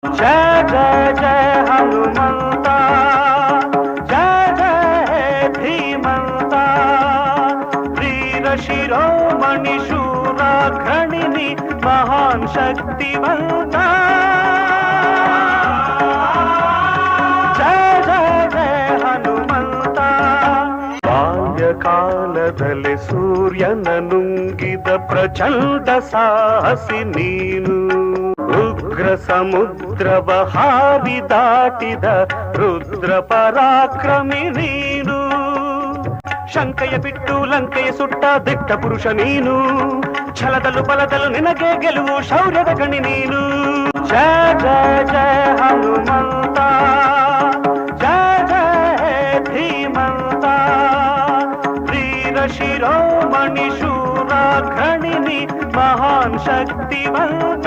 जय जय जय हनुमंता, जय जय धीमंता, वीर शिरोमणि शूराग्रणिनि महान शक्तिवंता। जय जय जय हनुमंता। ಬಾಲ್ಯಕಾಲದಲ್ಲಿ ಸೂರ್ಯನ ನುಂಗಿದ ಪ್ರಚಂಡ ಸಾಹಸಿ ನೀನು, ಉಗ್ರ ಸಮುದ್ರವ ಹಾರಿ ದಾಟಿದ ರುದ್ರ ಪರಾಕ್ರಮಿ ನೀನು, ಶಂಕೆಯ ಬಿಟ್ಟು ಲಂಕೆಯ ಸುಟ್ಟ ದಿಟ್ಟ ಪುರುಷ ನೀನು, ಛಲದಲ್ಲೂ ಬಲದಲ್ಲೂ ನಿನಗೆ ಗೆಲುವು ಶೌರ್ಯದ ಗಣಿ ನೀನು। ಜಯ ಜಯ ಜಯ ಹನುಮಂತ, ಜಯ ಜಯ ಧೀಮಂತ, ವೀರ ಶಿರೋಮಣಿ ಶೂರಾಗ್ರಣಿನಿ ಮಹಾನ್ ಶಕ್ತಿವಂತ।